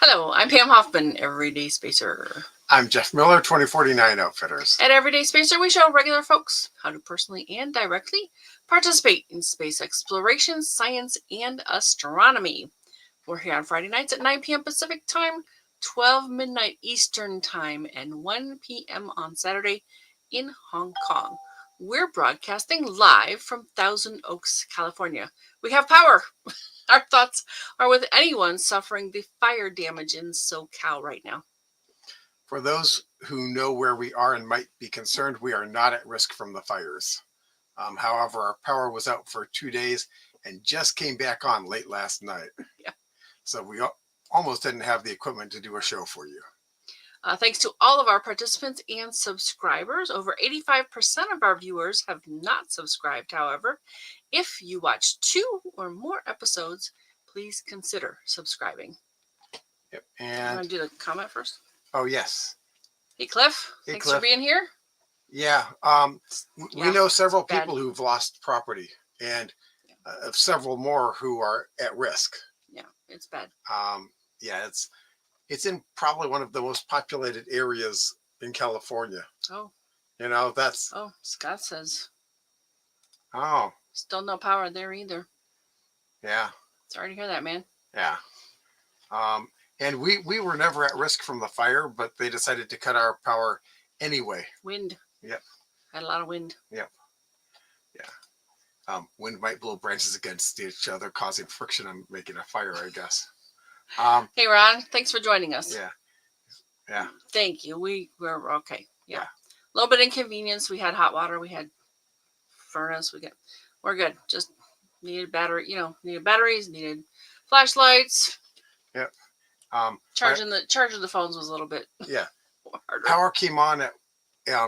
Hello, I'm Pam Hoffman, Everyday Spacer. I'm Jeff Miller, 2049 Outfitters. At Everyday Spacer, we show regular folks how to personally and directly participate in space exploration, science, and astronomy. We're here on Friday nights at 9 p.m. Pacific Time, 12 midnight Eastern Time, and 1 p.m. on Saturday in Hong Kong. We're broadcasting live from Thousand Oaks, California. We have power. Our thoughts are with anyone suffering the fire damage in SoCal right now. For those who know where we are and might be concerned, we are not at risk from the fires. However, our power was out for 2 days and just came back on late last night. Yeah. So we almost didn't have the equipment to do a show for you. Thanks to all of our participants and subscribers. Over 85% of our viewers have not subscribed, however. If you watch 2 or more episodes, please consider subscribing. Yep. You And want to do the comment first? oh, yes. Hey, Cliff. Hey, Thanks Cliff. for being here. Yeah. We know several people who've lost property and several more who are at risk. Yeah, it's bad. Yeah, it's in probably one of the most populated areas in California. Oh. You know, that's... Oh, Scott says. Oh. Still no power there either. Yeah. Sorry to hear that, man. Yeah. And we were never at risk from the fire, but they decided to cut our power anyway. Wind. Yep. Had a lot of wind. Yep. Yeah. Wind might blow branches against each other, causing friction and making a fire, I guess. Hey, Ron. Thanks for joining us. Yeah. Yeah. Thank you. We're okay. Yeah. A little bit inconvenience. We had hot water. We had furnace. We're good. Just needed battery. Needed batteries. Needed flashlights. Yep. Charging the phones was a little bit harder. Power came on at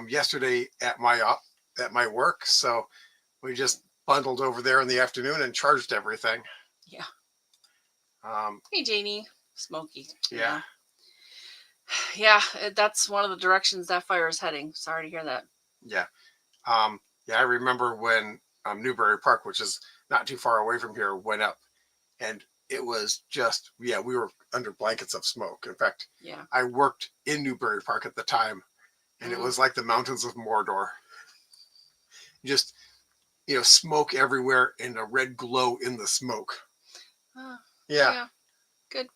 yesterday at my work, so we just bundled over there in the afternoon and charged everything. Yeah. Hey, Janie. Smokey. Yeah. Yeah, that's one of the directions that fire is heading. Sorry to hear that. Yeah. Yeah, I remember when Newbury Park, which is not too far away from here, went up, and it was just, we were under blankets of smoke. In fact, I worked in Newbury Park at the time, and it was like the mountains of Mordor. Just, smoke everywhere and a red glow in the smoke. Yeah. Good.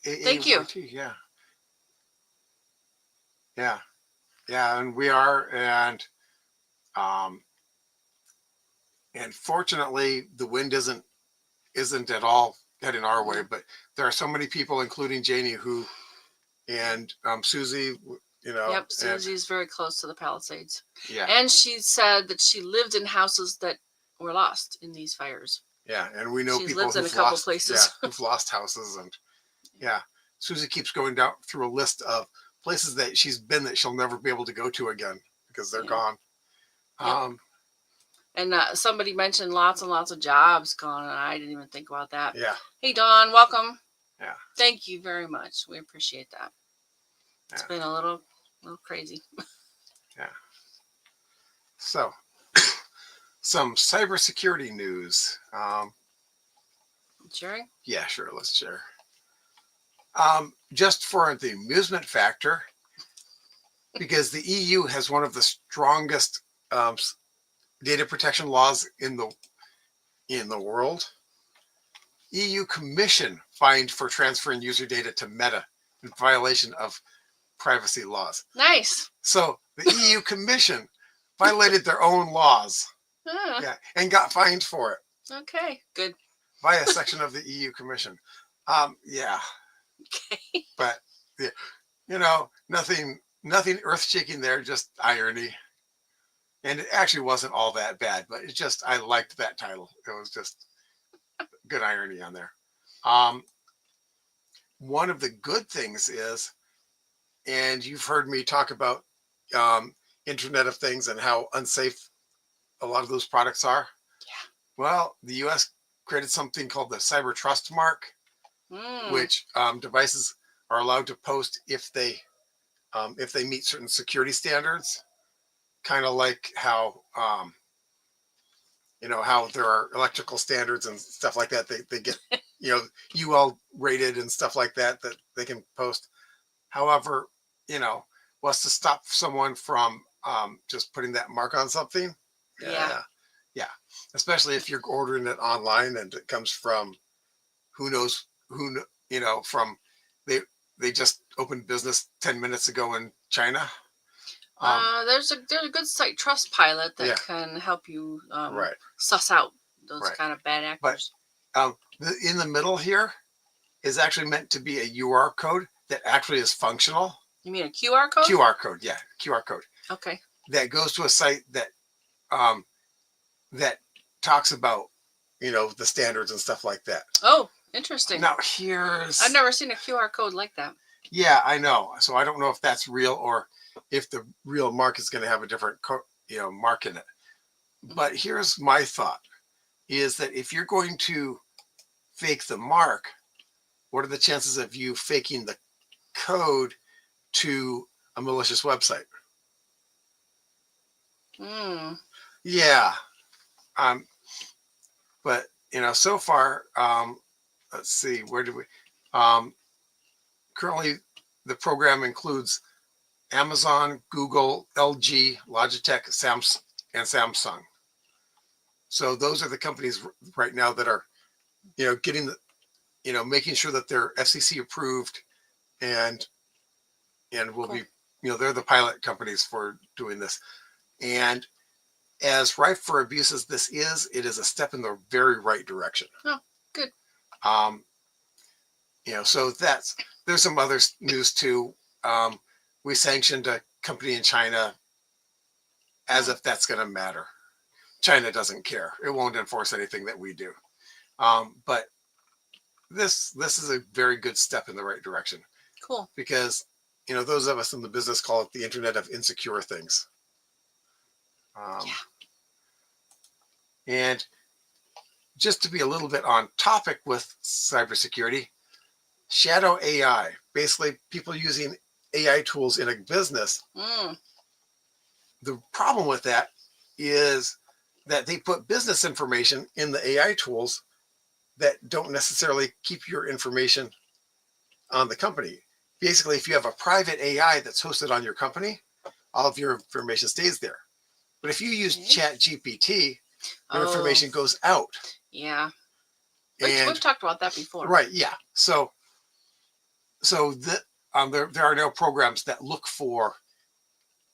Thank you. Yeah. Yeah. Yeah, and we are, and fortunately the wind isn't at all heading our way, but there are so many people, including Janie, and Susie, Yep, Susie's very close to the Palisades. Yeah. And she said that she lived in houses that were lost in these fires. Yeah, and we know people lives in a couple places. who've lost houses, and Susie keeps going down through a list of places that she's been that she'll never be able to go to again because they're gone. Yep. And somebody mentioned lots and lots of jobs gone, and I didn't even think about that. Yeah. Hey, Dawn, welcome. Yeah. Thank you very much. We appreciate that. It's been a little crazy. Yeah. So, some cybersecurity news. Sharing? Yeah, sure. Let's share. Just for the amusement factor, because the EU has one of the strongest data protection laws in the world. EU Commission fined for transferring user data to Meta in violation of privacy laws. Nice. So the EU Commission violated their own laws. Yeah, and got fined for it. Okay, good. By a section of the EU Commission. Yeah. Okay. But nothing earth-shaking there, just irony. And it actually wasn't all that bad, but it just, I liked that title. It was just good irony on there. One of the good things is, and you've heard me talk about Internet of Things and how unsafe a lot of those products are. Yeah. Well, the U.S. created something called the Cyber Trust Mark, which devices are allowed to post if they meet certain security standards. Kind of like how how there are electrical standards and stuff like that. They get UL rated and stuff like that they can post. However, what's to stop someone from just putting that mark on something? Yeah. Especially if you're ordering it online and it comes from who knows who, from they just opened business 10 minutes ago in China. There's a good site, Trustpilot, that can help you suss out those kind of bad actors. But in the middle here is actually meant to be a UR code that actually is functional. You mean a QR code? QR code, yeah, QR code. Okay. That goes to a site that that talks about the standards and stuff like that. Oh, interesting. Now I've never seen a QR code like that. Yeah, I know. So I don't know if that's real or if the real mark is going to have a different mark in it. But here's my thought: is that if you're going to fake the mark, what are the chances of you faking the code to a malicious website? Yeah. But so far, let's see, where do we currently the program includes Amazon, Google, LG, Logitech, Samsung. So those are the companies right now that are getting the making sure that they're FCC approved and will be they're the pilot companies for doing this. And as rife for abuse as this is, it is a step in the very right direction. Oh, good. So there's some other news too. We sanctioned a company in China, as if that's going to matter. China doesn't care. It won't enforce anything that we do. But this is a very good step in the right direction. Cool. Because those of us in the business call it the Internet of Insecure Things. And just to be a little bit on topic with cybersecurity, shadow AI, basically people using AI tools in a business. The problem with that is that they put business information in the AI tools that don't necessarily keep your information on the company. Basically, if you have a private AI that's hosted on your company, all of your information stays there. But if you use ChatGPT, your information goes out. Yeah. We've talked about that before. Right, yeah. So there are no programs that look for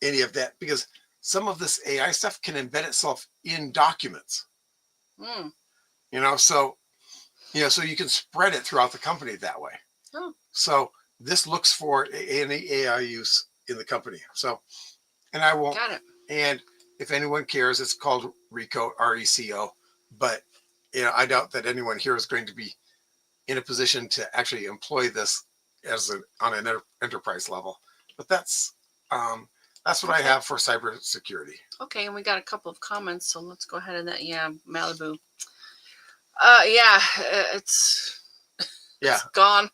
any of that, because some of this AI stuff can embed itself in documents. So you can spread it throughout the company that way. Oh. So this looks for any AI use in the company. So, and I won't. Got it. And if anyone cares, it's called RECO, RECO. But I doubt that anyone here is going to be in a position to actually employ this on an enterprise level. But that's what I have for cybersecurity. Okay, and we got a couple of comments, so let's go ahead and Malibu. It's gone.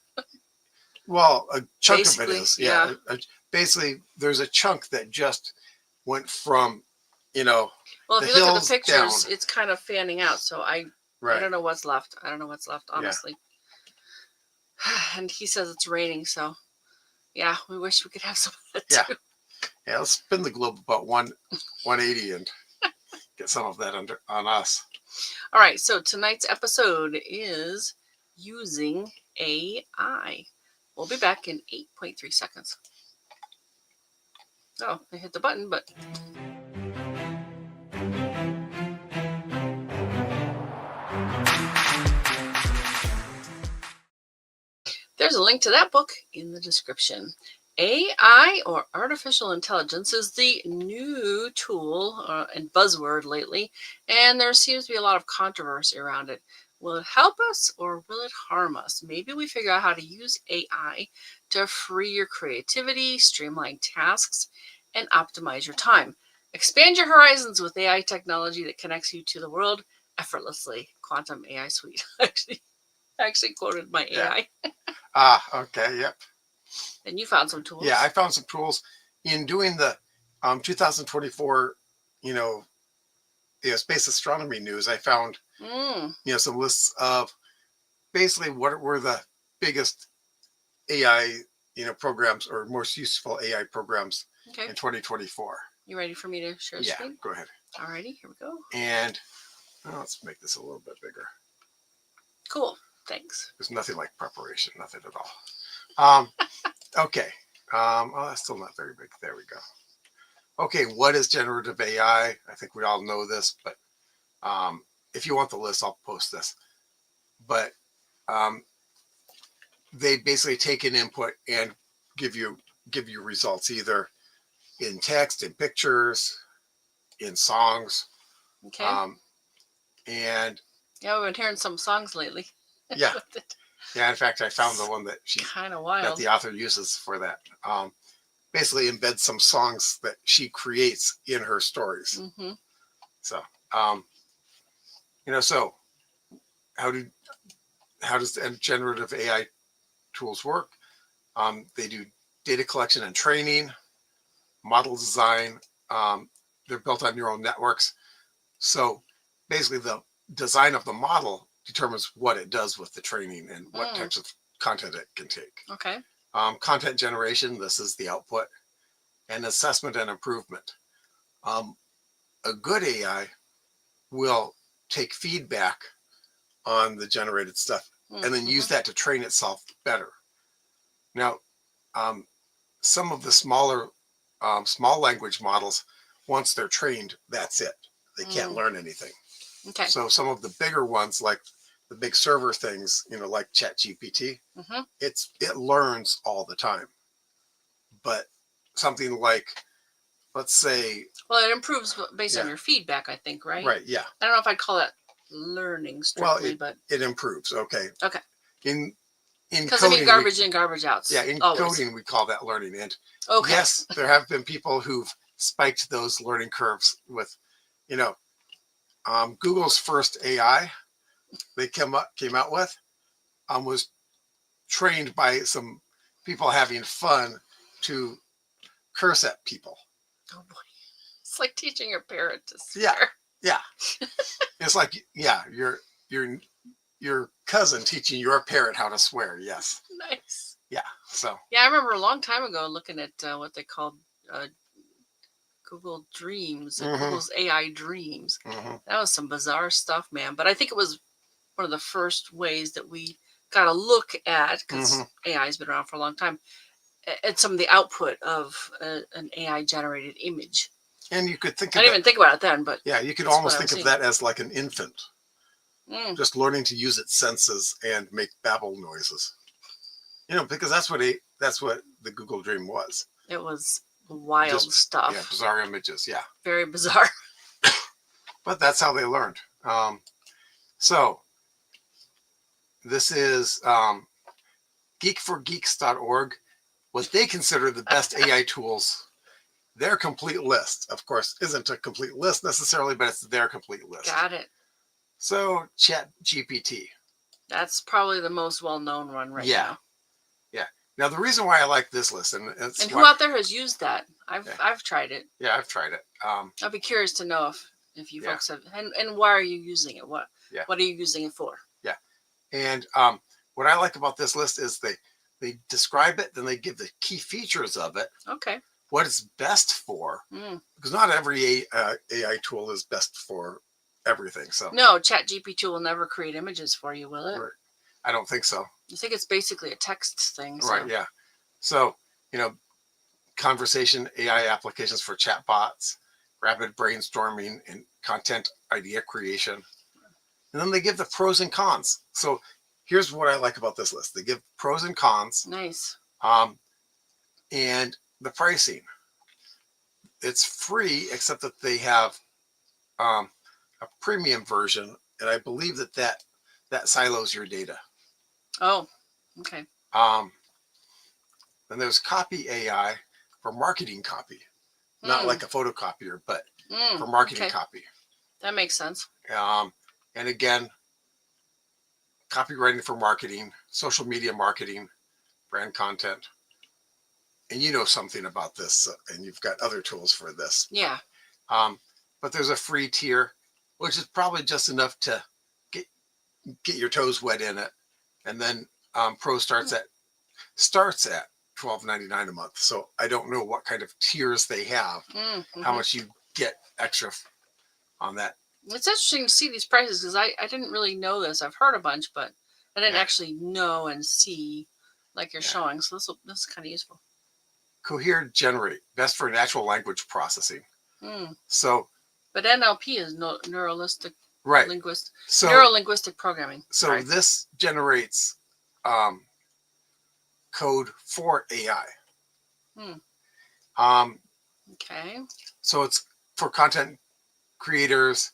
Well, a chunk of it is. Yeah. Basically, there's a chunk that just went from, well, if you look at the pictures, down. It's kind of fanning out. So I don't know what's left. I don't know what's left, honestly. Yeah. And he says it's raining, so yeah, we wish we could have some of that too. Yeah, let's spin the globe about 180 and get some of that on us. All right, so tonight's episode is using AI. We'll be back in 8.3 seconds. Oh, I hit the button, but... There's a link to that book in the description. AI, or artificial intelligence, is the new tool and buzzword lately, and there seems to be a lot of controversy around it. Will it help us or will it harm us? Maybe we figure out how to use AI to free your creativity, streamline tasks, and optimize your time. Expand your horizons with AI technology that connects you to the world effortlessly. Quantum AI Suite. I actually quoted my AI. Okay, yep. And you found some tools. Yeah, I found some tools in doing the 2024, space astronomy news. I found, some lists of basically what were the biggest AI, programs or most useful AI programs in 2024. You ready for me to share the screen? Go ahead. Alrighty, here we go. And let's make this a little bit bigger. Cool. Thanks. There's nothing like preparation, nothing at all. Okay. That's still not very big. There we go. Okay, what is generative AI? I think we all know this, but if you want the list, I'll post this. But they basically take an input and give you results either in text, in pictures, in songs. Okay. And yeah, we've been hearing some songs lately. Yeah. Yeah. In fact, I found the one that kind of wild that the author uses for that. Basically embeds some songs that she creates in her stories. Mm-hmm. So, so how does the generative AI tools work? They do data collection and training, model design. They're built on neural networks. So basically the design of the model determines what it does with the training and what types of content it can take. Okay. Content generation, this is the output, and assessment and improvement. A good AI will take feedback on the generated stuff and then use that to train itself better. Now, some of the smaller small language models, once they're trained, that's it. They can't learn anything. Okay. So some of the bigger ones, like the big server things, like ChatGPT, it learns all the time. But something like, let's say, well, it improves based on your feedback, I think, right? Right. Yeah. I don't know if I'd call that learning strictly, but it improves. Okay. Okay. In because coding, garbage in, garbage out. Yeah, in coding we call that learning. And yes, there have been people who've spiked those learning curves with, Google's first AI they came out with was trained by some people having fun to curse at people. Oh boy, it's like teaching your parent to swear. Yeah. It's like your cousin teaching your parent how to swear. Yes. Nice. Yeah. So. Yeah, I remember a long time ago looking at what they called Google Dreams, Google's AI Dreams. That was some bizarre stuff, man. But I think it was one of the first ways that we got to look at, because AI has been around for a long time, at some of the output of an AI generated image. And you could think I didn't even think about it then, but yeah, you could almost think of that as like an infant, just learning to use its senses and make babble noises. Because that's what the Google Dream was. It was wild stuff. Yeah, bizarre images. Yeah, very bizarre. But that's how they learned. So this is geekforgeeks.org. What they consider the best AI tools. Their complete list, of course, isn't a complete list necessarily, but it's their complete list. Got it. So ChatGPT. That's probably the most well-known one right now. Yeah. Now the reason why I like this list, and who out there has used that? I've tried it. Yeah, I've tried it. I'd be curious to know if you folks have, and why are you using it? What are you using it for? Yeah. And what I like about this list is they describe it, then they give the key features of it. Okay. What it's best for, because not every AI tool is best for everything. So no, ChatGPT will never create images for you, will it? Right. I don't think so. I think it's basically a text thing. So. Right. Yeah. So conversation AI applications for chatbots, rapid brainstorming, and content idea creation, and then they give the pros and cons. So here's what I like about this list: they give pros and cons. Nice. And the pricing, it's free, except that they have a premium version, and I believe that silos your data. Oh, okay. Then there's copy AI for marketing copy, not like a photocopier, but for marketing copy. That makes sense. And again, copywriting for marketing, social media marketing, brand content. And you know something about this, and you've got other tools for this. Yeah. But there's a free tier, which is probably just enough to get your toes wet in it and then Pro starts at $12.99 a month. So I don't know what kind of tiers they have, how much you get extra on that. It's interesting to see these prices because I didn't really know this. I've heard a bunch, but I didn't actually know and see like you're showing. So this is kind of useful. Cohere Generate, best for natural language processing. So, but NLP is neuro-linguistic programming. So this generates code for AI. Okay. So it's for content creators.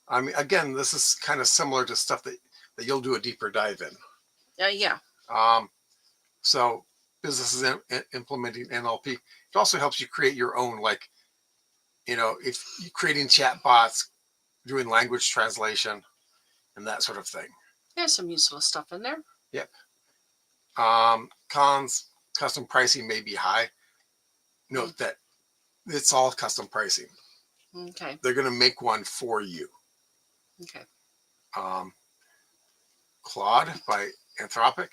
I mean, again, this is kind of similar to stuff that you'll do a deeper dive in. Yeah. So businesses implementing NLP. It also helps you create your own, like, if you're creating chat bots, doing language translation, and that sort of thing. There's some useful stuff in there. Yep. Cons, custom pricing may be high. Note that it's all custom pricing. Okay. They're going to make one for you. Okay. Claude by Anthropic.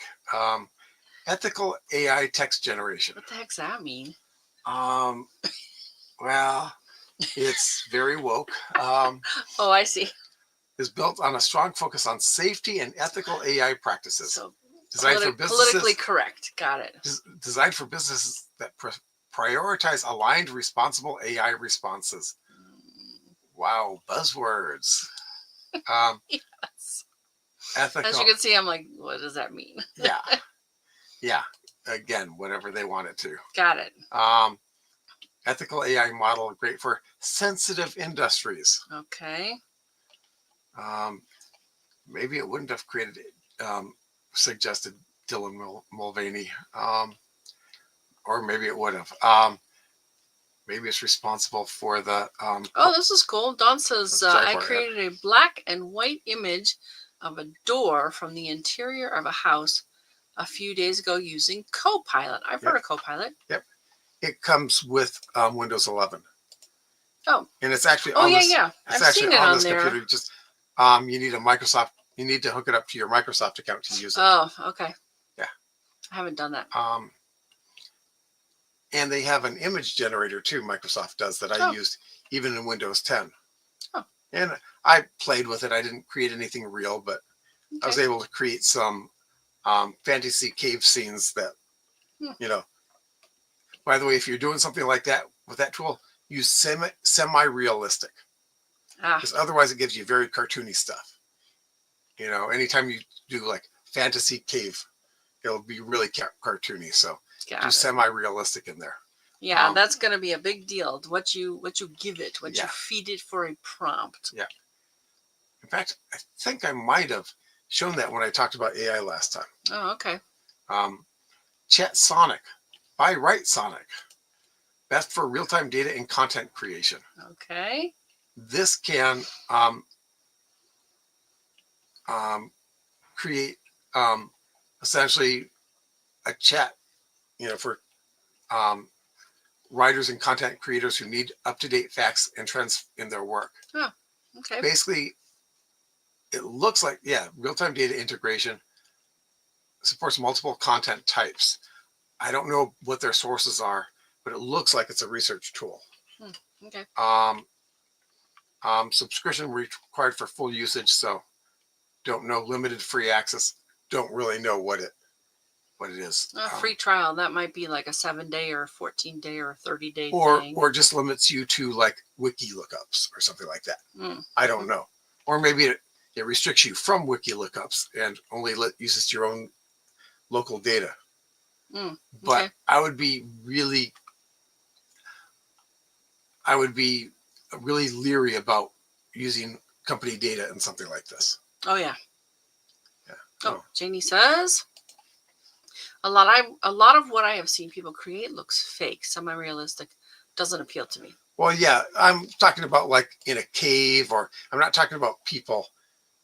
Ethical AI text generation. What the heck's that mean? Well, it's very woke. Oh, I see. Is built on a strong focus on safety and ethical AI practices. So designed for businesses, politically correct. Got it. Designed for businesses that prioritize aligned, responsible AI responses. Wow, buzzwords. Yes. Ethical. As you can see, I'm like, what does that mean? Yeah. Again, whatever they want it to. Got it. Ethical AI model, great for sensitive industries. Okay. Maybe it wouldn't have created, suggested Dylan Mulvaney, or maybe it would have. Maybe it's responsible for the. Oh, this is cool. Don says, I created a black and white image of a door from the interior of a house a few days ago using Copilot. I've heard of Copilot. Yep. It comes with Windows 11. Oh. And it's actually on this. Yeah. I've seen it on this there. Computer. Just you need a Microsoft. You need to hook it up to your Microsoft account to use it. Oh, okay. Yeah. I haven't done that. And they have an image generator too. Microsoft does that. I used even in Windows 10. Oh. And I played with it. I didn't create anything real, but I was able to create some fantasy cave scenes that, By the way, if you're doing something like that with that tool, use semi-realistic. Because otherwise it gives you very cartoony stuff. Anytime you do like fantasy cave, it'll be really cartoony. So do semi-realistic in there. Yeah, that's going to be a big deal. What you give it, what you feed it for a prompt. Yeah. In fact, I think I might have shown that when I talked about AI last time. Oh, okay. Chat Sonic by Right Sonic. Best for real-time data and content creation. Okay. This can create essentially a chat, for writers and content creators who need up-to-date facts and trends in their work. Oh, okay. Basically, it looks like, real-time data integration supports multiple content types. I don't know what their sources are, but it looks like it's a research tool. Okay. Subscription required for full usage, so don't know. Limited free access, don't really know what it is. A free trial, that might be like a 7-day or 14-day or 30-day thing. Or just limits you to like wiki lookups or something like that. I don't know. Or maybe it restricts you from wiki lookups and only uses your own local data. But I would be really leery about using company data in something like this. Oh yeah. Oh, Janie says, a lot of what I have seen people create looks fake, semi-realistic, doesn't appeal to me. Well, yeah, I'm talking about like in a cave, or I'm not talking about people,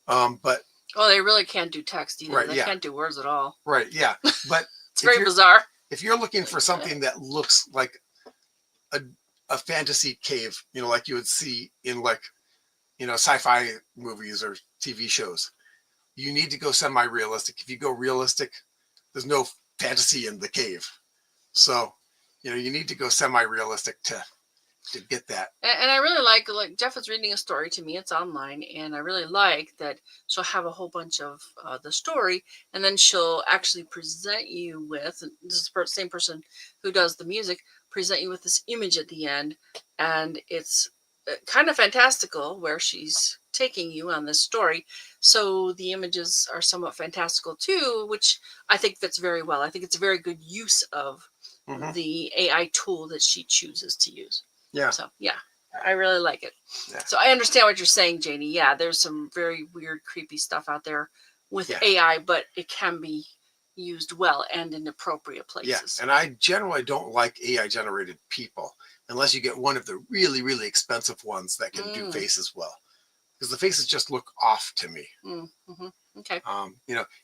but they really can't do text either. Right, they can't do words at all. Right, yeah, but it's very bizarre. If you're looking for something that looks like a fantasy cave, like you would see in like, sci-fi movies or TV shows, you need to go semi-realistic. If you go realistic, there's no fantasy in the cave. So, you need to go semi-realistic to get that. And I really like Jeff is reading a story to me. It's online, and I really like that she'll have a whole bunch of the story, and then she'll actually present you with, and this is the same person who does the music, present you with this image at the end, and it's kind of fantastical where she's taking you on this story. So the images are somewhat fantastical too, which I think fits very well. I think it's a very good use of the AI tool that she chooses to use. Yeah. So yeah, I really like it. Yeah. So I understand what you're saying, Janie. Yeah, there's some very weird, creepy stuff out there with AI, but it can be used well and in appropriate places. Yeah, and I generally don't like AI generated people unless you get one of the really, really expensive ones that can do faces well, because the faces just look off to me. Okay.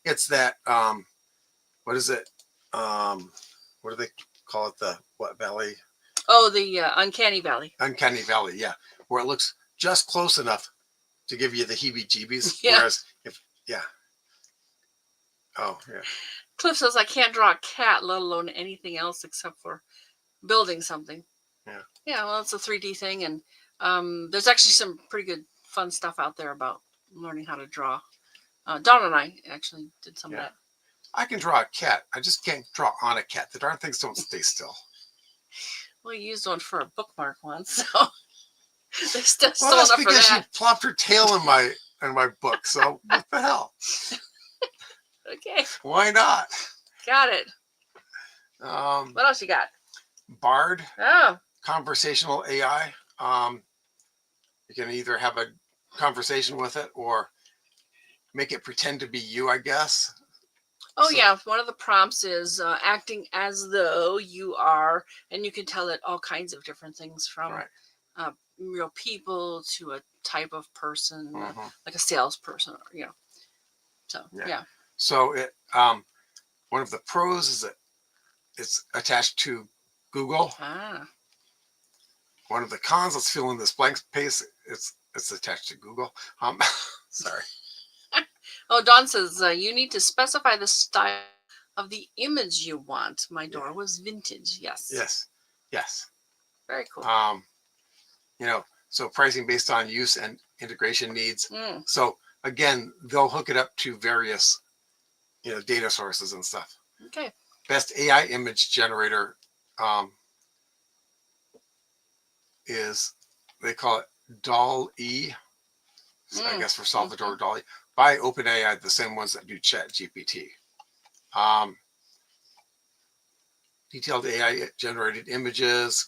It's that what is it? What do they call it? The what valley? Oh, the Uncanny Valley. Uncanny Valley, yeah, where it looks just close enough to give you the heebie-jeebies. Yeah. Whereas oh yeah. Cliff says I can't draw a cat, let alone anything else except for building something. Yeah. Yeah, well, it's a 3D thing, and there's actually some pretty good, fun stuff out there about learning how to draw. Dawn and I actually did some of that. I can draw a cat. I just can't draw on a cat. The darn things don't stay still. Well, you used one for a bookmark once, so they're still well, that's enough for because that. she plopped her tail in my book. So what the hell? Okay. Why not? Got it. What else you got? Bard. Oh. Conversational AI. You can either have a conversation with it or make it pretend to be you, I guess. Oh, so, yeah. One of the prompts is acting as though you are, and you can tell it all kinds of different things from real people to a type of person, like a salesperson, So, yeah. So it one of the pros is that it's attached to Google. One of the cons, let's fill in this blank space, it's attached to Google. Sorry. Oh, Dawn says you need to specify the style of the image you want. My door was vintage. Yes. Yes. Very cool. So pricing based on use and integration needs. So again, they'll hook it up to various, data sources and stuff. Okay. Best AI image generator is, they call it DALL-E. I guess for Salvador Dali, by OpenAI, the same ones that do ChatGPT. Detailed AI generated images,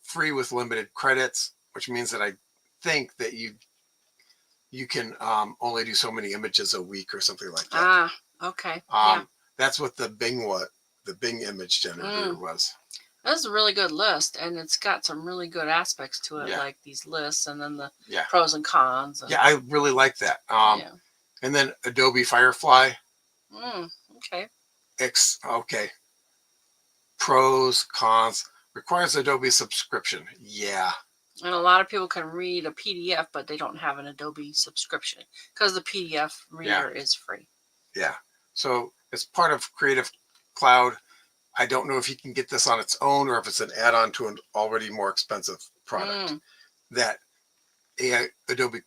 free with limited credits, which means that I think that you can only do so many images a week or something like that. Okay. That's what the Bing image generator was. That's a really good list, and it's got some really good aspects to it, like these lists and then the pros and cons. And, I really like that. And then Adobe Firefly. Okay. Okay. Pros, cons, requires Adobe subscription. Yeah. And a lot of people can read a PDF, but they don't have an Adobe subscription because the PDF reader is free. Yeah. So it's part of Creative Cloud. I don't know if you can get this on its own or if it's an add-on to an already more expensive product. That Adobe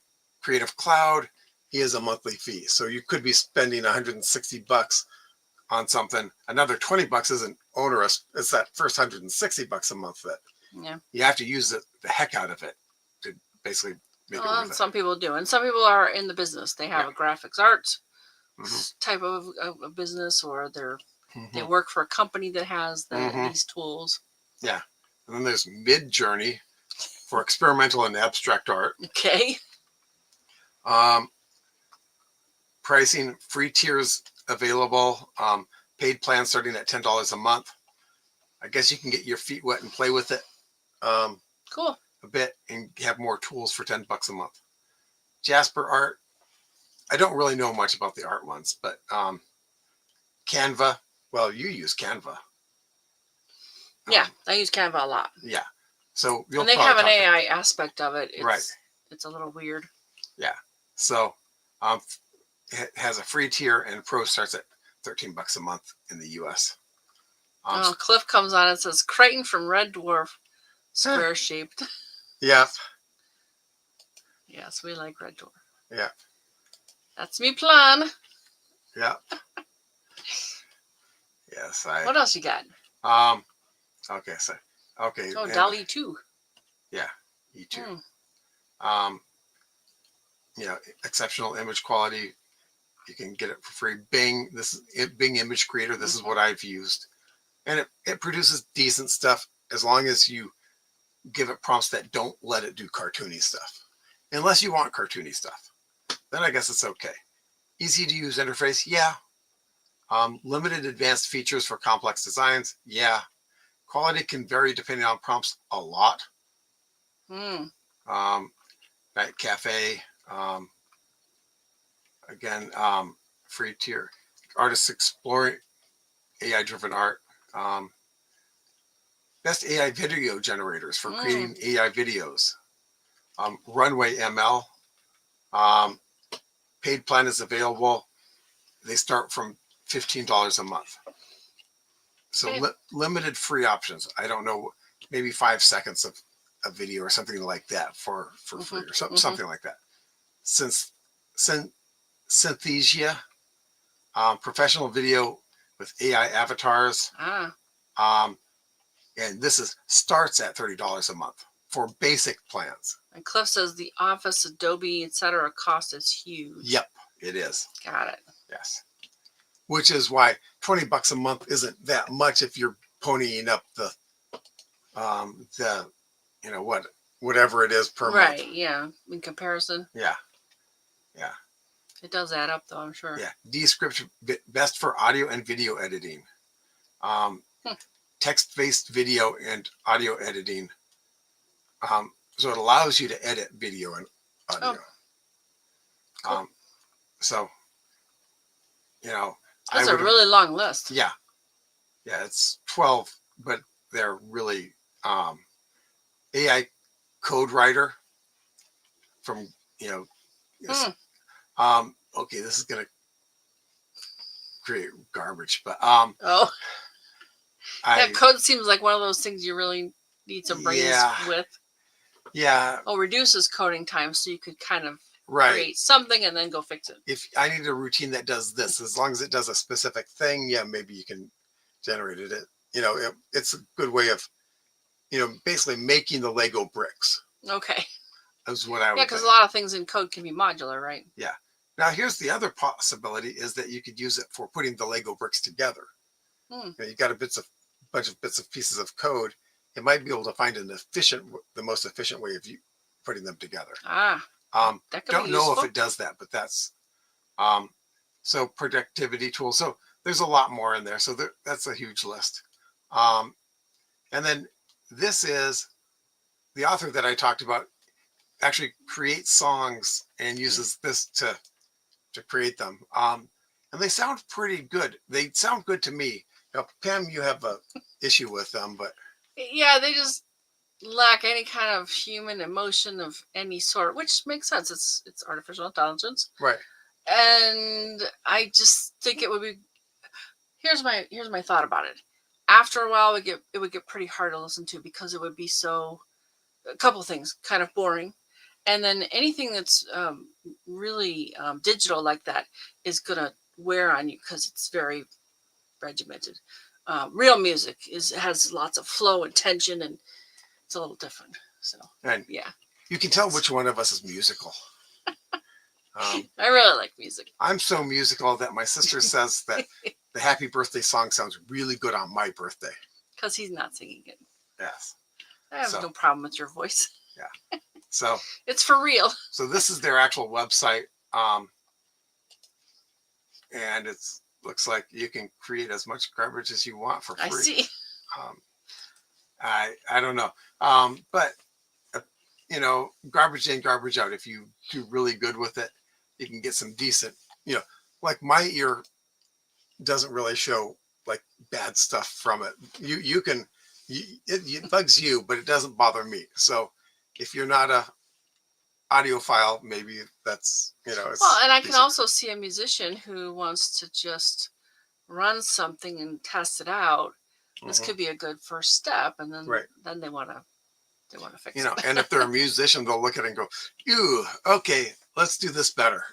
Creative Cloud is a monthly fee. So you could be spending $160 on something. Another $20 isn't onerous. It's that first $160 a month that you have to use the heck out of it to basically make it worth it. Some people do. And some people are in the business. They have a graphics arts type of a business, or they work for a company that has these tools. Yeah. And then there's Mid-Journey for experimental and abstract art. Okay. Pricing, free tiers available. Paid plan starting at $10 a month. I guess you can get your feet wet and play with it cool. a bit and have more tools for $10 a month. Jasper Art. I don't really know much about the art ones, but Canva. Well, you use Canva. Yeah, I use Canva a lot. Yeah. So and they have an AI aspect of it. It's a little weird. Yeah. So it has a free tier, and Pro starts at $13 a month in the US. Cliff comes on and says Crichton from Red Dwarf, square shaped. Yeah. Yes, we like Red Dwarf. Yeah. That's me plan. Yeah. Yes, What else you got? Okay, so Oh, DALL-E 2. Yeah, E2. Exceptional image quality. You can get it for free. Bing, Bing Image Creator. This is what I've used, and it produces decent stuff as long as you give it prompts that don't let it do cartoony stuff. Unless you want cartoony stuff, then I guess it's okay. Easy to use interface, yeah. Limited advanced features for complex designs, yeah. Quality can vary depending on prompts a lot. Night Cafe, again, free tier. Artists exploring AI-driven art. Best AI video generators for creating AI videos. Runway ML. Paid plan is available. They start from $15 a month. So limited free options. I don't know, maybe 5 seconds of a video or something like that for free or something like that. Synthesia, professional video with AI avatars. And this starts at $30 a month for basic plans. And Cliff says the Office, Adobe, etc. cost is huge. Yep, it is. Got it. Yes. Which is why $20 a month isn't that much if you're ponying up the whatever it is per month. Right, yeah. In comparison. Yeah. It does add up though, I'm sure. Yeah. Descript, best for audio and video editing. Text-based video and audio editing. So it allows you to edit video and audio. Cool. That's a really long list. Yeah. Yeah, it's 12, but they're really AI code writer from, okay, this is going to create garbage, but code seems like one of those things you really need some brains with. Yeah. Reduces coding time so you could kind of create something and then go fix it. If I need a routine that does this, as long as it does a specific thing, yeah, maybe you can generate it. It's a good way of, basically making the Lego bricks. Okay. Is what I would. Yeah, because a lot of things in code can be modular, right? Yeah. Now here's the other possibility is that you could use it for putting the Lego bricks together. You got a bunch of pieces of code. It might be able to find the most efficient way of putting them together. Don't know if it does that, but that's so productivity tools. So there's a lot more in there. So that's a huge list. And then this is the author that I talked about actually creates songs and uses this to create them. And they sound pretty good. They sound good to me. Now, Pam, you have a issue with them, but yeah, they just lack any kind of human emotion of any sort, which makes sense. It's artificial intelligence, right? And I just think it would be. Here's my thought about it. After a while, it would get pretty hard to listen to because it would be so. A couple things, kind of boring, and then anything that's really digital like that is gonna wear on you because it's very regimented. Real music has lots of flow and tension, and it's a little different. So, and yeah, you can tell which one of us is musical. I really like music. I'm so musical that my sister says that the happy birthday song sounds really good on my birthday. Because he's not singing it. Yes. I have no problem with your voice. Yeah. So it's for real. So this is their actual website. And it looks like you can create as much garbage as you want for free. I see. I don't know. But garbage in, garbage out. If you do really good with it, you can get some decent, like my ear doesn't really show like bad stuff from it. It bugs you, but it doesn't bother me. So if you're not audio file, maybe that's, it's well, and I can decent. also see a musician who wants to just run something and test it out. This could be a good first step, and then they want to fix it. And if they're a musician, they'll look at it and go, "Ew, okay, let's do this better."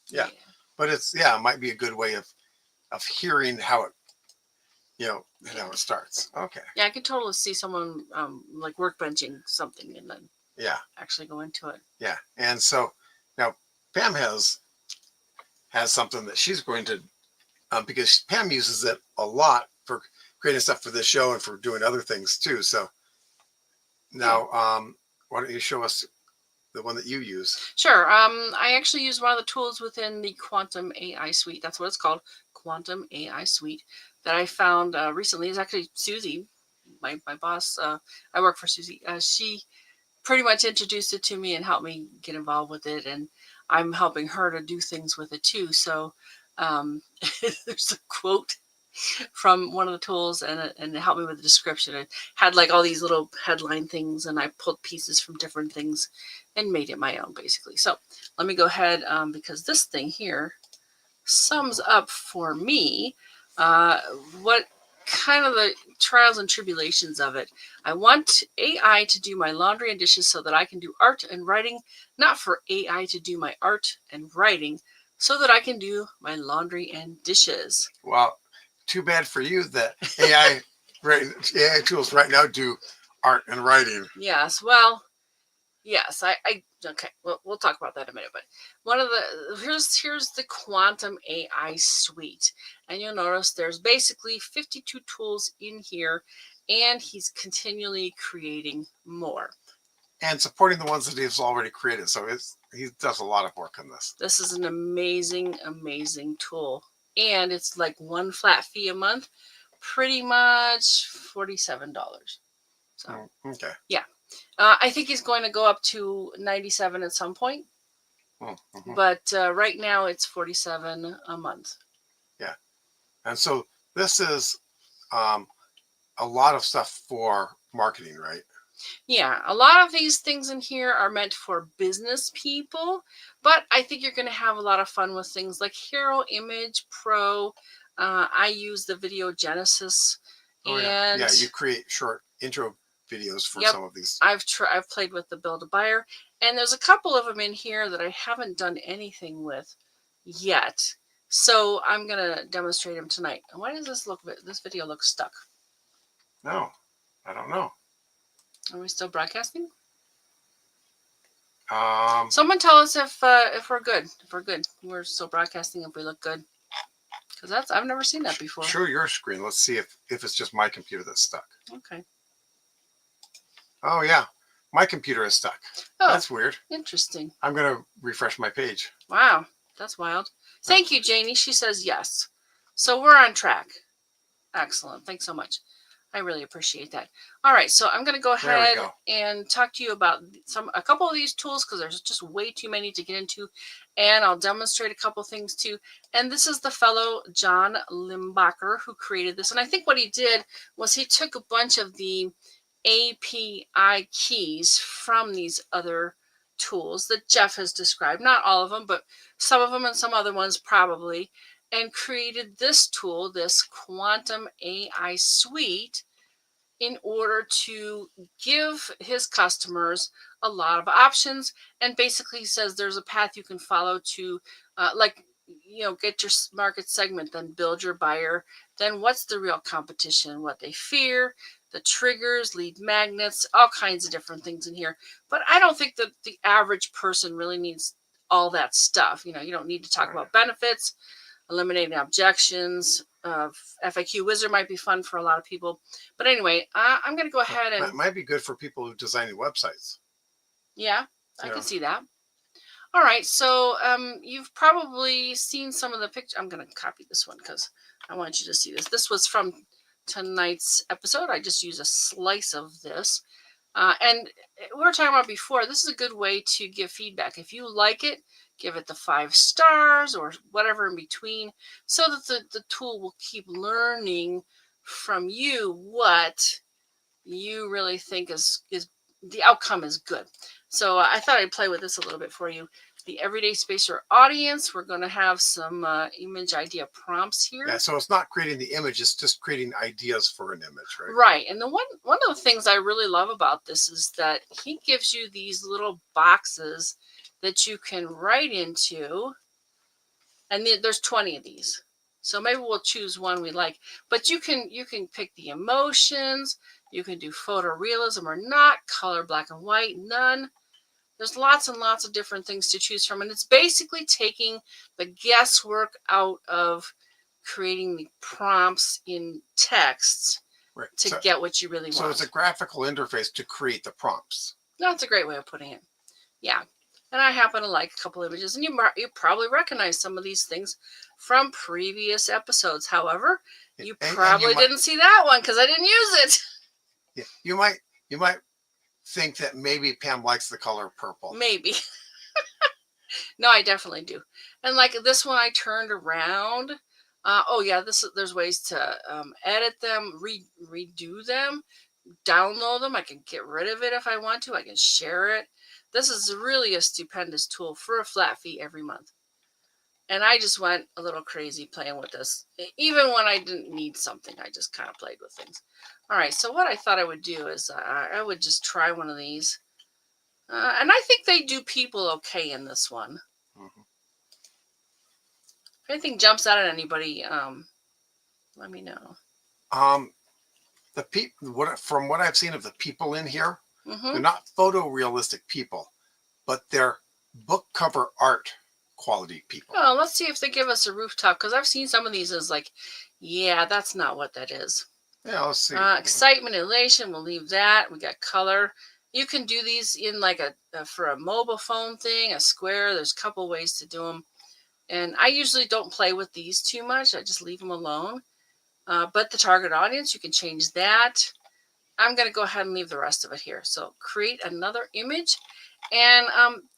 Yeah. But it might be a good way of hearing how it, and how it starts. Okay. Yeah, I could totally see someone like workbenching something and then actually go into it. Yeah, and so now Pam has something that she's going to, because Pam uses it a lot for creating stuff for this show and for doing other things too. So now, why don't you show us the one that you use? Sure. I actually use one of the tools within the Quantum AI Suite. That's what it's called, Quantum AI Suite, that I found recently. Is actually Susie, my boss. I work for Susie. She pretty much introduced it to me and helped me get involved with it, and I'm helping her to do things with it too. So there's a quote from one of the tools, and it helped me with the description. It had like all these little headline things, and I pulled pieces from different things and made it my own, basically. So let me go ahead, because this thing here sums up for me what kind of the trials and tribulations of it. I want AI to do my laundry and dishes so that I can do art and writing, not for AI to do my art and writing so that I can do my laundry and dishes. Well, too bad for you that AI tools right now do art and writing. Yes, well, yes, I okay. Well, we'll talk about that in a minute. But one of the here's the Quantum AI Suite, and you'll notice there's basically 52 tools in here, and he's continually creating more and supporting the ones that he's already created. So he does a lot of work on this. This is an amazing, amazing tool, and it's like one flat fee a month, pretty much $47. So okay, yeah. I think he's going to go up to 97 at some point, but right now it's 47 a month. Yeah, and so this is a lot of stuff for marketing, right? Yeah, a lot of these things in here are meant for business people, but I think you're going to have a lot of fun with things like Hero Image Pro. I use the Video Genesis, and yeah, you create short intro videos for some of these. I've played with the Build-A-Buyer, and there's a couple of them in here that I haven't done anything with yet. So I'm gonna demonstrate them tonight. Why does this video look stuck? No, I don't know. Are we still broadcasting? Someone tell us if we're good. If we're good, we're still broadcasting. If we look good, because I've never seen that before. Show your screen. Let's see if it's just my computer that's stuck. Okay. Oh yeah, my computer is stuck. Oh, that's weird. Interesting. I'm gonna refresh my page. Wow, that's wild. Thank you, Janie. She says yes. So we're on track. Excellent. Thanks so much. I really appreciate that. All right, so I'm going to go ahead and talk to you about a couple of these tools, because there's just way too many to get into, and I'll demonstrate a couple things too. And this is the fellow John Limbacher who created this, and I think what he did was he took a bunch of the API keys from these other tools that Jeff has described, not all of them, but some of them and some other ones probably, and created this tool, this Quantum AI Suite, in order to give his customers a lot of options. And basically says there's a path you can follow to get your market segment, then build your buyer, then what's the real competition, what they fear, the triggers, lead magnets, all kinds of different things in here. But I don't think that the average person really needs all that stuff. You don't need to talk about benefits, eliminating objections. FAQ Wizard might be fun for a lot of people. But anyway, I'm going to go ahead and... That might be good for people who design websites. Yeah, I can see that. All right, so you've probably seen some of the pictures. I'm going to copy this one because I want you to see this. This was from tonight's episode. I just use a slice of this. And we were talking about before, this is a good way to give feedback. If you like it, give it the 5 stars or whatever in between, so that the tool will keep learning from you what you really think is the outcome is good. So I thought I'd play with this a little bit for you. The Everyday Spacer audience, we're going to have some image idea prompts here. Yeah, so it's not creating the image, it's just creating ideas for an image, right? Right. And the one of the things I really love about this is that he gives you these little boxes that you can write into. And there's 20 of these. So maybe we'll choose one we like. But you can pick the emotions. You can do photorealism or not, color, black and white, none. There's lots and lots of different things to choose from. And it's basically taking the guesswork out of creating the prompts in text to get what you really want. So it's a graphical interface to create the prompts. That's a great way of putting it. Yeah. And I happen to like a couple images. And you probably recognize some of these things from previous episodes. However, you probably didn't see that one because I didn't use it. Yeah, you might think that maybe Pam likes the color purple. Maybe. No, I definitely do. And like this one, I turned around. Oh yeah, there's ways to edit them, redo them, download them. I can get rid of it if I want to. I can share it. This is really a stupendous tool for a flat fee every month. And I just went a little crazy playing with this. Even when I didn't need something, I just kind of played with things. All right, so what I thought I would do is I would just try one of these. And I think they do people okay in this one. Mm-hmm. If anything jumps out at anybody, let me know. From what I've seen of the people in here, they're not photorealistic people, but they're book cover art quality people. Oh, let's see if they give us a rooftop, because I've seen some of these as like, yeah, that's not what that is. Yeah, let's see. Excitement, elation, we'll leave that. We got color. You can do these in like for a mobile phone thing, a square. There's a couple ways to do them. And I usually don't play with these too much. I just leave them alone. But the target audience, you can change that. I'm going to go ahead and leave the rest of it here. So create another image. And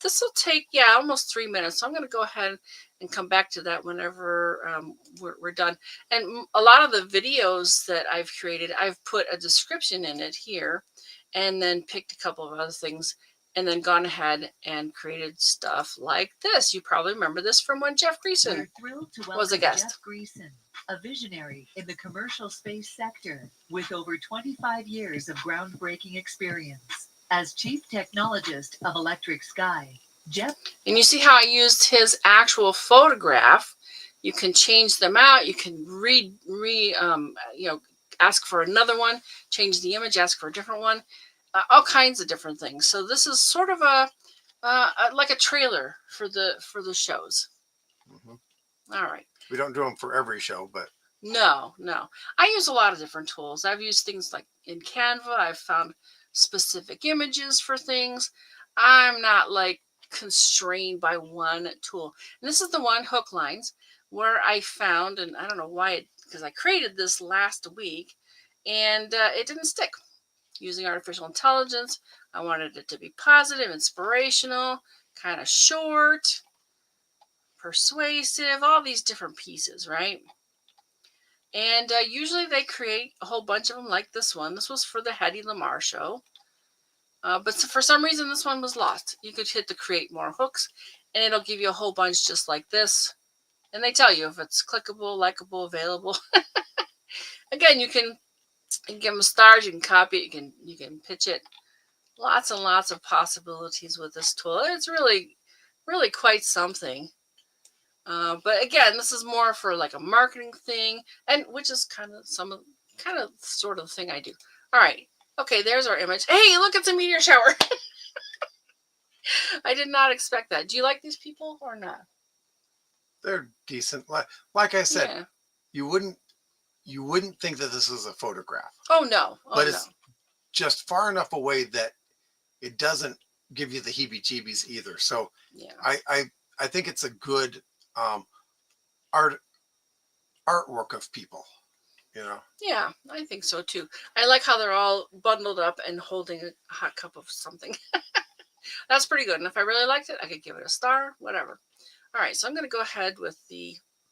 this will take, almost 3 minutes. So I'm going to go ahead and come back to that whenever we're done. And a lot of the videos that I've created, I've put a description in it here and then picked a couple of other things and then gone ahead and created stuff like this. You probably remember this from when Jeff Greason was a guest. Jeff Greason, a visionary in the commercial space sector with over 25 years of groundbreaking experience. As chief technologist of Electric Sky, Jeff... And you see how I used his actual photograph. You can change them out. You can ask for another one, change the image, ask for a different one, all kinds of different things. So this is sort of like a trailer for the shows. Mm-hmm. All right. We don't do them for every show, but no. I use a lot of different tools. I've used things like in Canva. I've found specific images for things. I'm not like constrained by one tool. And this is the one, hook lines, where I found, and I don't know why, because I created this last week and it didn't stick. Using artificial intelligence, I wanted it to be positive, inspirational, kind of short, persuasive, all these different pieces, right? And usually they create a whole bunch of them like this one. This was for the Hedy Lamarr show. But for some reason, this one was lost. You could hit the create more hooks, and it'll give you a whole bunch just like this. And they tell you if it's clickable, likable, available. Again, you can give them stars. You can copy it. You can pitch it. Lots and lots of possibilities with this tool. It's really, really quite something. But again, this is more for like a marketing thing, and which is kind of sort of the thing I do. All right. Okay, there's our image. Hey, look, it's a meteor shower. I did not expect that. Do you like these people or not? They're decent. Like I said, you wouldn't think that this is a photograph. Oh no. But it's just far enough away that it doesn't give you the heebie-jeebies either. So I think it's a good artwork of people. You know? Yeah, I think so too. I like how they're all bundled up and holding a hot cup of something. That's pretty good. And if I really liked it, I could give it a star, whatever. All right, so I'm going to go ahead with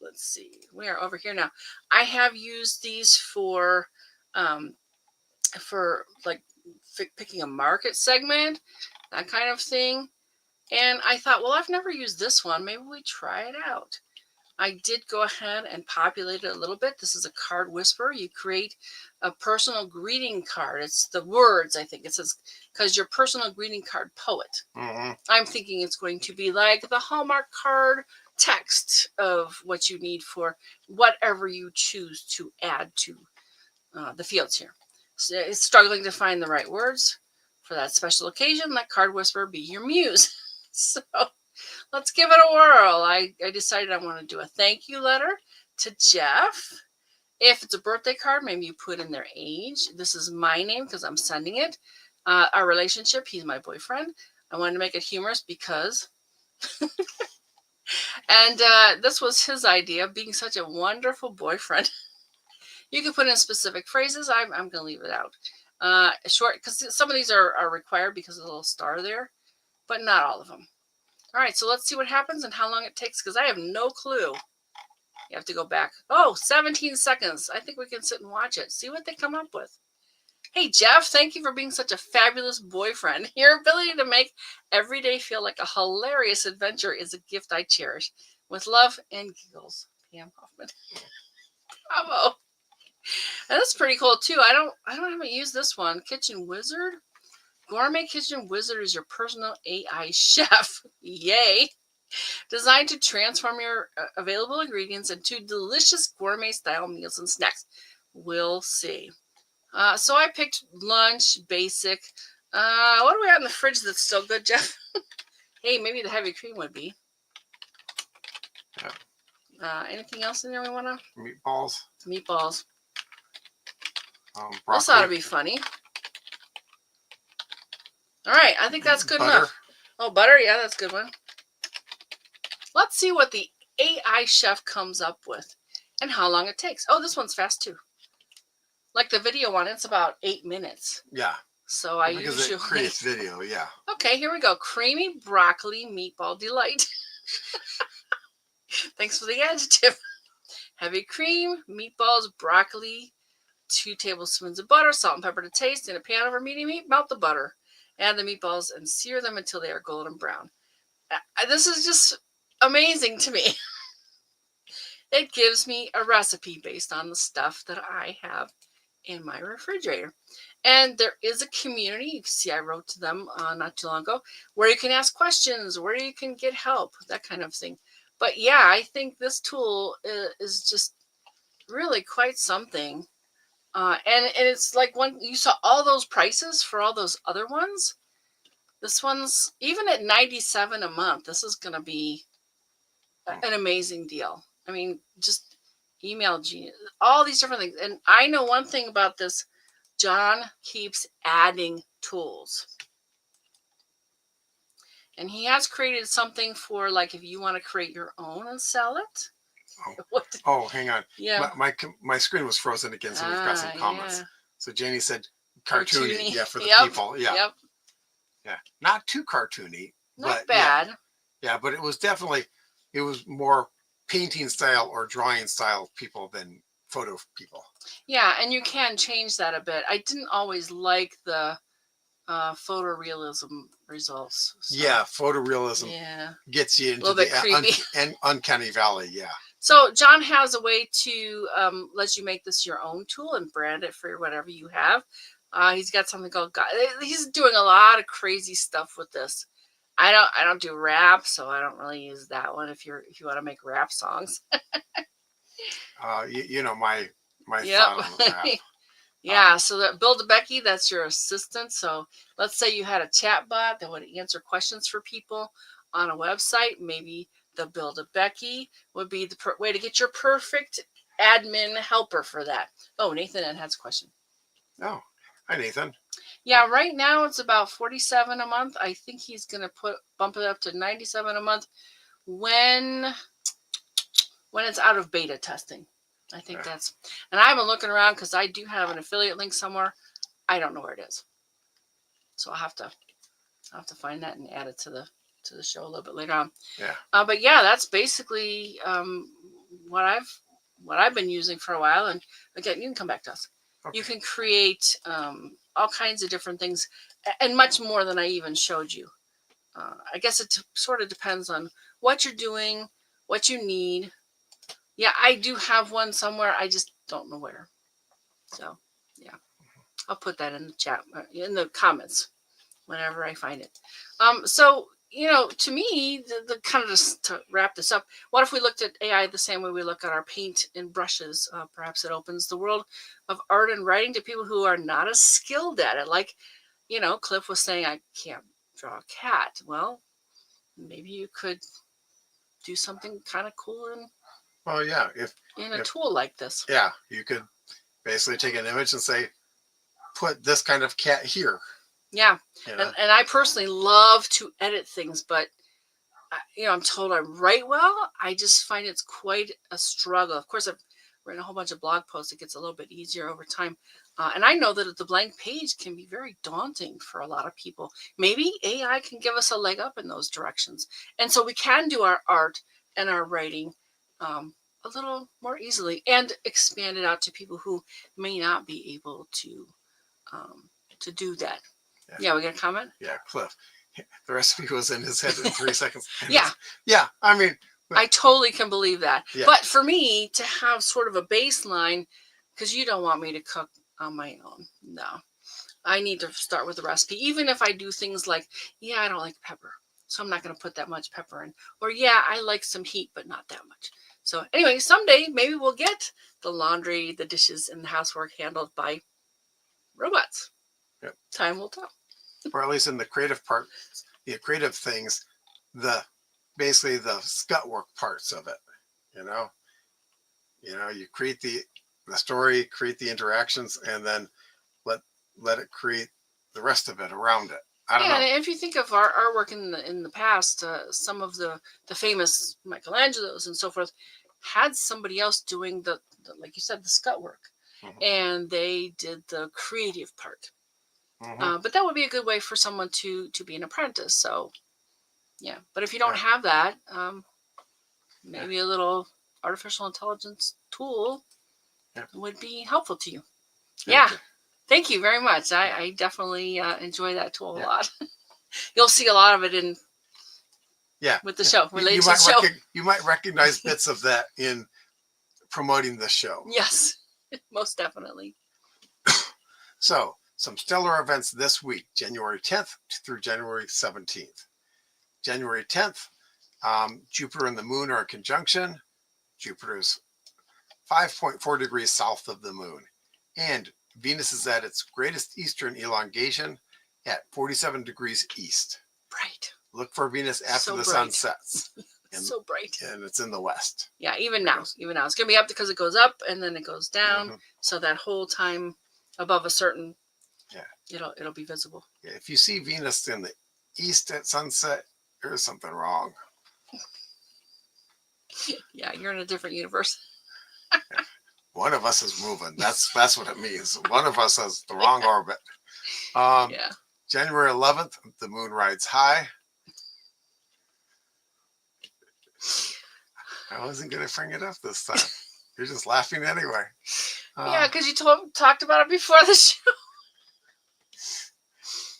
let's see, we are over here now. I have used these for like picking a market segment, that kind of thing. And I thought, well, I've never used this one. Maybe we try it out. I did go ahead and populate it a little bit. This is a card whisperer. You create a personal greeting card. It's the words, I think. It says, because you're personal greeting card poet. Mm-hmm. I'm thinking it's going to be like the Hallmark card text of what you need for whatever you choose to add to the fields here. So it's struggling to find the right words for that special occasion. Let card whisperer be your muse. So let's give it a whirl. I decided I want to do a thank you letter to Jeff. If it's a birthday card, maybe you put in their age. This is my name because I'm sending it. Our relationship, he's my boyfriend. I wanted to make it humorous because... and this was his idea, being such a wonderful boyfriend. You can put in specific phrases. I'm going to leave it out. Short, because some of these are required because of the little star there, but not all of them. All right, so let's see what happens and how long it takes, because I have no clue. You have to go back. Oh, 17 seconds. I think we can sit and watch it. See what they come up with. Hey, Jeff, thank you for being such a fabulous boyfriend. Your ability to make every day feel like a hilarious adventure is a gift I cherish. With love and giggles, Pam Hoffman. Bravo. And that's pretty cool, too. I haven't used this one. Kitchen Wizard. Gourmet Kitchen Wizard is your personal AI chef. Yay. Designed to transform your available ingredients into delicious gourmet-style meals and snacks. We'll see. So I picked lunch, basic. What do we got in the fridge that's still good, Jeff? Hey, maybe the heavy cream would be. Yeah. Anything else in there we want to? Meatballs. Meatballs. Broccoli. This ought to be funny. All right, I think that's good Butter. enough. Oh, butter? Yeah, that's a good one. Let's see what the AI chef comes up with and how long it takes. Oh, this one's fast, too. Like the video one, it's about 8 minutes. Yeah. So I because usually... it creates video, yeah. Okay, here we go. Creamy broccoli meatball delight. Thanks for the adjective. Heavy cream, meatballs, broccoli, 2 tablespoons of butter, salt and pepper to taste. In a pan over medium heat, melt the butter. Add the meatballs and sear them until they are golden brown. This is just amazing to me. It gives me a recipe based on the stuff that I have in my refrigerator. And there is a community, you can see I wrote to them not too long ago, where you can ask questions, where you can get help, that kind of thing. But yeah, I think this tool is just really quite something. And it's like when you saw all those prices for all those other ones, this one's even at $97 a month. This is going to be an amazing deal. I mean, just email Genius, all these different things. And I know one thing about this. John keeps adding tools. And he has created something for, like, if you want to create your own and sell it. Oh, hang on. Yeah. My screen was frozen again, so we've got some comments. Yeah. So Janie said cartoony. Yeah, for the Yep. people. Yeah. Yep. Yeah. Not too cartoony. Not but bad. Yeah, but it was more painting style or drawing style people than photo people. Yeah, and you can change that a bit. I didn't always like the photorealism results. So. Yeah, photorealism gets you into the uncanny valley. Yeah. So John has a way to let you make this your own tool and brand it for whatever you have. He's got something called. He's doing a lot of crazy stuff with this. I don't do rap, so I don't really use that one. If you want to make rap songs. You know my thought on rap. Yeah, so that Bill DeBecky, that's your assistant. So let's say you had a chat bot that would answer questions for people on a website. Maybe the Bill DeBecky would be the way to get your perfect admin helper for that. Oh, Nathan has a question. Oh, hi, Nathan. Yeah, right now it's about $47 a month. I think he's going to bump it up to $97 a month when it's out of beta testing. I think that's, and I've been looking around because I do have an affiliate link somewhere. I don't know where it is, so I'll have to find that and add it to the show a little bit later on. Yeah. But yeah, that's basically what I've been using for a while. And again, you can come back to us. Okay. You can create all kinds of different things, and much more than I even showed you. I guess it sort of depends on what you're doing, what you need. Yeah, I do have one somewhere. I just don't know where. So, yeah, I'll put that in the chat, in the comments, whenever I find it. So, to me, the kind of just to wrap this up, what if we looked at AI the same way we look at our paint and brushes? Perhaps it opens the world of art and writing to people who are not as skilled at it. Like, Cliff was saying, I can't draw a cat. Well, maybe you could do something kind of cool in a tool like this. Yeah, you could basically take an image and say, put this kind of cat here. Yeah, and I personally love to edit things, but I'm told I write well. I just find it's quite a struggle. Of course, I've written a whole bunch of blog posts. It gets a little bit easier over time. And I know that the blank page can be very daunting for a lot of people. Maybe AI can give us a leg up in those directions. And so we can do our art and our writing a little more easily and expand it out to people who may not be able to do that. Yeah, we got a comment? Yeah, Cliff. The recipe was in his head in 3 seconds. Yeah. Yeah, I mean. I totally can believe that. Yeah. But for me to have sort of a baseline, because you don't want me to cook on my own. No. I need to start with the recipe. Even if I do things like, I don't like pepper, so I'm not going to put that much pepper in. Or, I like some heat, but not that much. So anyway, someday maybe we'll get the laundry, the dishes, and the housework handled by robots. Yep. Time will tell. Or at least in the creative part, the creative things, basically the scut work parts of it. You create the story, create the interactions, and then let it create the rest of it around it. I don't know. And if you think of our artwork in the past, some of the famous Michelangelos and so forth had somebody else doing the like you said, the scut work, and they did the creative part. But that would be a good way for someone to be an apprentice. So, yeah. But if you don't have that, maybe a little artificial intelligence tool would be helpful to you. Thank you very much. I definitely enjoy that tool a lot. You'll see a lot of it with the show, related to the show. You might recognize bits of that in promoting the show. Yes, most definitely. So, some stellar events this week, January 10th through January 17th. January 10th, Jupiter and the moon are in conjunction. Jupiter's 5.4 degrees south of the moon. And Venus is at its greatest eastern elongation at 47 degrees east. Bright. Look for Venus after the sun sets. So bright. And it's in the west. Yeah, even now. It's going to be up because it goes up and then it goes down. So that whole time above a certain, it'll be visible. Yeah, if you see Venus in the east at sunset, there's something wrong. Yeah, you're in a different universe. One of us is moving. That's what it means. One of us has the wrong orbit. January 11th, the moon rides high. I wasn't going to bring it up this time. You're just laughing anyway. Because you talked about it before the show.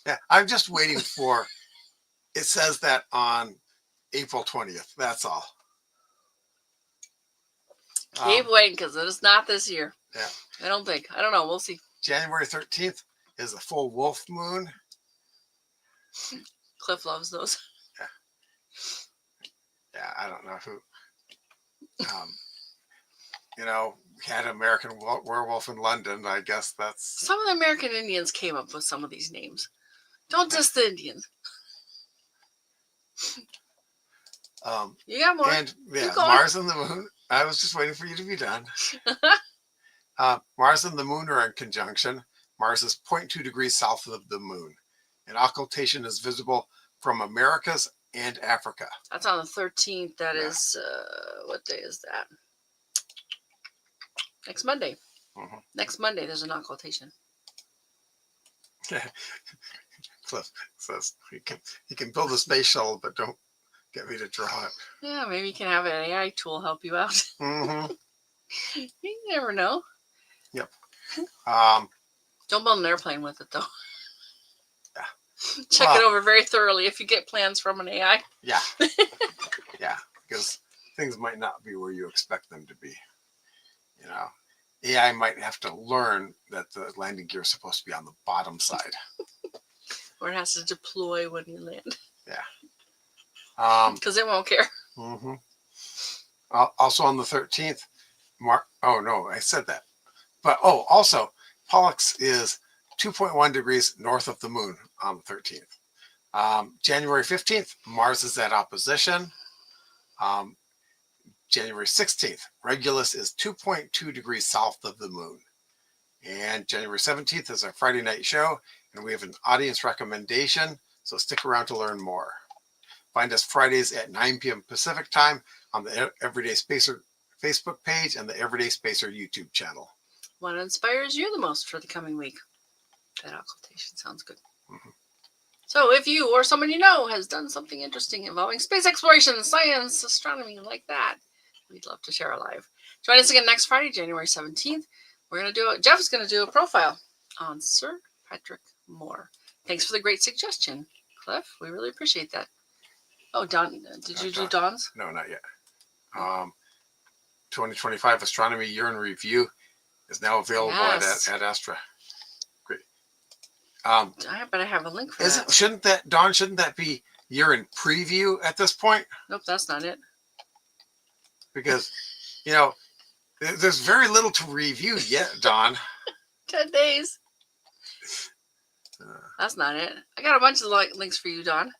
Yeah, I'm just waiting for. It says that on April 20th. That's all. Keep waiting because it is not this year. Yeah. I don't think. I don't know. We'll see. January 13th is a full wolf moon. Cliff loves those. Yeah, I don't know who. We had an American werewolf in London. I guess that's. Some of the American Indians came up with some of these names. Don't diss the Indians. You got more. And Mars and the moon. I was just waiting for you to be done. Mars and the moon are in conjunction. Mars is 0.2 degrees south of the moon. An occultation is visible from Americas and Africa. That's on the 13th. That is, what day is that? Next Monday. Next Monday, there's an occultation. Cliff says he can build a space shuttle, but don't get me to draw it. Yeah, maybe you can have an AI tool help you out. You never know. Yep. Don't build an airplane with it, though. Yeah. Check it over very thoroughly if you get plans from an AI. Yeah. Yeah, because things might not be where you expect them to be. You know, AI might have to learn that the landing gear is supposed to be on the bottom side. Or it has to deploy when you land. Yeah. Because it won't care. Mm-hmm. Also on the 13th, oh no, I said that. But also, Pollux is 2.1 degrees north of the moon on the 13th. January 15th, Mars is at opposition. January 16th, Regulus is 2.2 degrees south of the moon. And January 17th is our Friday night show, and we have an audience recommendation, so stick around to learn more. Find us Fridays at 9 p.m. Pacific time on the Everyday Spacer Facebook page and the Everyday Spacer YouTube channel. What inspires you the most for the coming week? That occultation sounds good. Mm-hmm. So if you or someone you know has done something interesting involving space exploration, science, astronomy, like that, we'd love to share our live. Join us again next Friday, January 17th. We're going to do Jeff's going to do a profile on Sir Patrick Moore. Thanks for the great suggestion, Cliff. We really appreciate that. Oh, Don, did you do Don's? No, not yet. 2025 Astronomy Year in Review is now available at Astra. Great. But I have a link for that. Shouldn't that be year in preview at this point? Nope, that's not it. Because, there's very little to review yet, Dawn. 10 days. That's not it. I got a bunch of links for you, Don.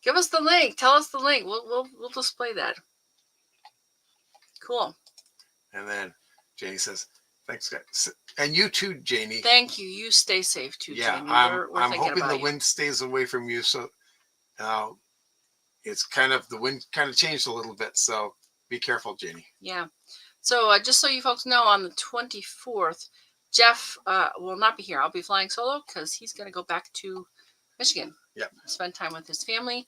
Give us the link. Tell us the link. We'll display that. Cool. And then Janie says, "Thanks, guys." And you too, Janie. Thank you. You stay safe too, yeah, Janie. I'm hoping the wind stays away from you. So it's the wind kind of changed a little bit. So be careful, Janie. Yeah. So just so you folks know, on the 24th, Jeff will not be here. I'll be flying solo because he's going to go back to Michigan. Yep. Spend time with his family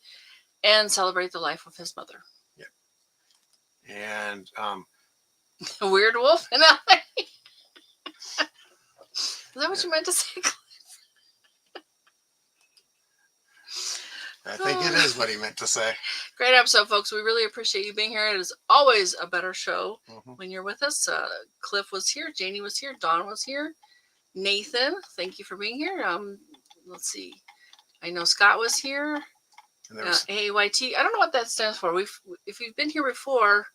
and celebrate the life of his mother. Yep. And Weird Wolf in LA. Is that what you meant to say? I think it is what he meant to say. Great episode, folks. We really appreciate you being here. It is always a better show when you're with us. Cliff was here. Janie was here. Dawn was here. Nathan, thank you for being here. Let's see. I know Scott was here. And there was... AAYT. I don't know what that stands for. If you've been here before,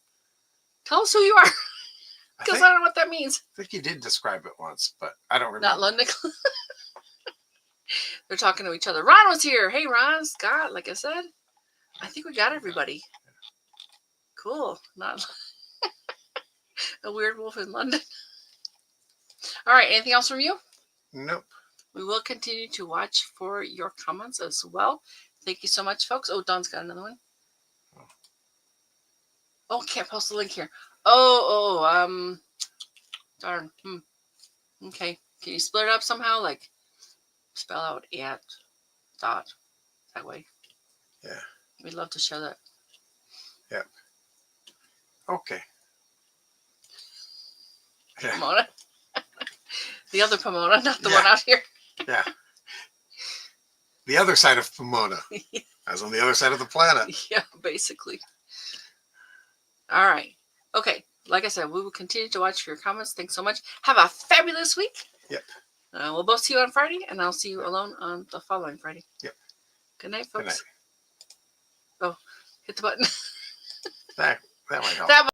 tell us who you are. Because I don't know what that means. I think you did describe it once, but I don't remember. Not London. They're talking to each other. Ron was here. Hey, Ron, Scott, like I said. I think we got everybody. Cool. Not a weird wolf in London. All right. Anything else from you? Nope. We will continue to watch for your comments as well. Thank you so much, folks. Oh, Don's got another one. Oh, can't post the link here. Darn. Okay. Can you split it up somehow? Like spell out at dot that way. Yeah. We'd love to show that. Yep. Okay. Yeah. Pomona. The other Pomona, not the one out here. Yeah. The other side of Pomona. As on the other side of the planet. Yeah, basically. All right. Okay. Like I said, we will continue to watch for your comments. Thanks so much. Have a fabulous week. Yep. We'll both see you on Friday, and I'll see you alone on the following Friday. Yep. Good night, folks. Good night. Oh, hit the button. That might help.